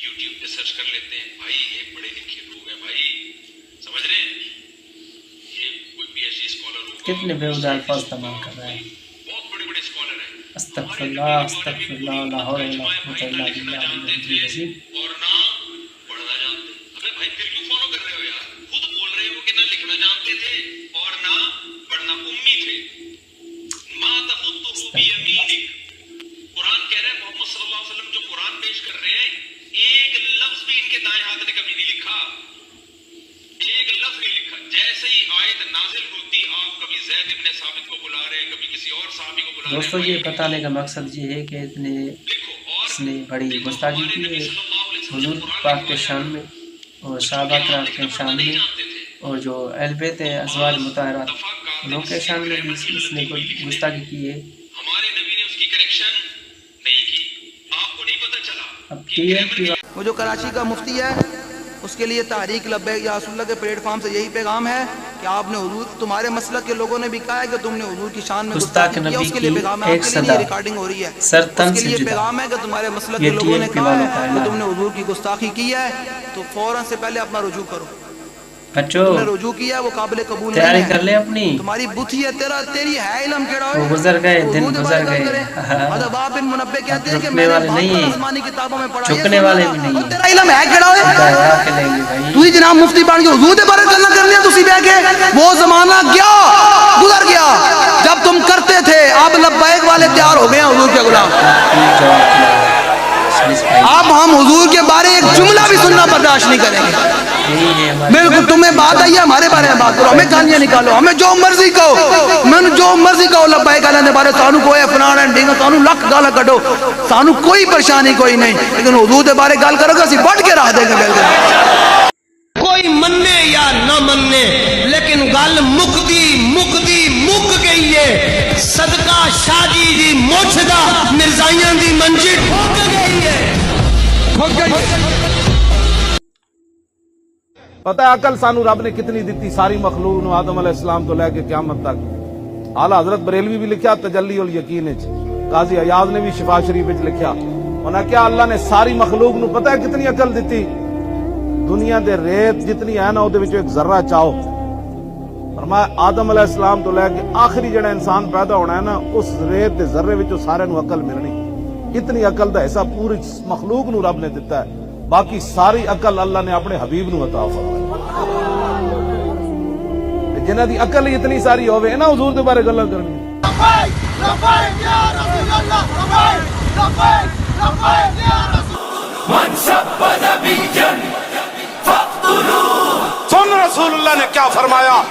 YouTube پہ search کر لیتے ہیں، بھائی یہ پڑھے لکھے لوگ ہیں بھائی، سمجھ رہے ہیں، یہ کوئی پی ایچ ڈی اسکالر ہوگا، کتنے بیہودہ الفاظ استعمال کر رہے ہیں. بہت بڑے بڑے اسکالر ہیں. استغفر اللہ استغفر اللہ لا حول ولا قوت الا باللہ العلی العظیم. اور نہ پڑھنا جانتے. ابے بھائی پھر کیوں فالو کر رہے ہو یار؟ خود بول رہے ہو کہ نہ لکھنا جانتے تھے اور نہ پڑھنا امی تھے. ما تخطه بیمینک، قرآن کہہ رہے ہیں محمد صلی اللہ علیہ وسلم جو قرآن پیش کر رہے ہیں ایک لفظ بھی ان کے دائیں ہاتھ نے کبھی نہیں لکھا، ایک لفظ نہیں لکھا. جیسے ہی آیت نازل ہوتی آپ کبھی زید ابن ثابت کو بلا رہے ہیں، کبھی کسی اور صحابی کو بلا رہے ہیں. دوستو یہ بتانے کا مقصد یہ ہے کہ اس نے بڑی گستاخی کی ہے حضور پاک کے شان میں اور صحابہ کرام کے شان میں، اور جو اہل بیت ازواج مطہرات انہوں کے شان میں بھی اس نے کوئی گستاخی کی ہے. ہمارے نبی نے اس کی کریکشن نہیں کی. آپ کو نہیں پتہ چلا. اب ٹی ایم کی وہ جو کراچی کا مفتی ہے اس کے لیے تحریک لبیک یا رسول اللہ کے پلیٹ فارم سے یہی پیغام ہے کہ آپ نے حضور، تمہارے مسلک کے لوگوں نے بھی کہا ہے کہ تم نے حضور کی شان میں گستاخی کیا، اس کے لیے پیغام ہے. آپ کے لیے ریکارڈنگ ہو رہی ہے، اس کے لیے پیغام ہے کہ تمہارے مسلک کے لوگوں نے کہا ہے کہ تم نے حضور کی گستاخی کی ہے، تو فوراً سے پہلے اپنا رجوع کرو. بچوں تم نے رجوع کیا ہے وہ قابل قبول تیاری نہیں کر ہے. لے اپنی، تمہاری بتھی ہے، تیری ہے علم کیڑا وہ ہے. گزر گئے دن گزر گئے. حضرت باب بن منبہ کہتے ہیں کہ رکنے میں نے والے بات نہیں ہیں، آسمانی کتابوں میں پڑھا، جھکنے والے بھی نہیں ہیں. تیرا علم ہے کیڑا ہے. ہدایہ کے لیں گے بھائی. تو ہی جناب مفتی بن کے حضور دے بارے گلاں کرنی تسی بیٹھ کے. وہ زمانہ گیا گزر گیا جب تم کرتے تھے. اب لبیک والے تیار ہو گئے ہیں حضور کے غلام. اب ہم حضور کے بارے ایک جملہ بھی سننا برداشت نہیں کریں گے. بالکل تمہیں بات آئی ہے ہمارے بارے میں بات کرو، ہمیں گالیاں نکالو، ہمیں جو مرضی کہو، میں جو مرضی کہو لبیک والے بارے. سانو کوئی فلان اینڈ ڈنگ، سانو لکھ گالا کڈو، سانو کوئی پریشانی کوئی نہیں، لیکن حضور دے بارے گل کرو گے اسی بڑھ کے رکھ دیں گے. کوئی مننے یا نہ مننے لیکن گل مک گئی ہے. صدقہ شادی دی مچھ دا مرزائیاں دی منجی ٹھوک گئی ہے. پتہ ہے عقل سانو رب نے کتنی دیتی ساری مخلوق نو، آدم علیہ السلام تو لے کے قیامت تک. اعلیٰ حضرت بریلوی بھی لکھیا تجلی الیقین وچ، قاضی ایاز نے بھی شفا شریف وچ لکھیا. انہاں کیا اللہ نے ساری مخلوق نو پتہ ہے کتنی عقل دیتی. دنیا دے ریت جتنی ہے نا او دے وچ ایک ذرہ چاہو. فرمایا آدم علیہ السلام تو لے کے آخری جڑا انسان پیدا ہونا ہے نا اس ریت دے ذرے وچ سارے نو عقل ملنی. اتنی عقل دا حصہ پوری مخلوق نو رب نے دیتا ہے. باقی ساری عقل اللہ نے اپنے حبیب نو عطا فرمائی. جنہ دی عقل ہی اتنی ساری ہوے نا حضور دے بارے گلاں کرنی. سن رسول اللہ نے کیا فرمایا.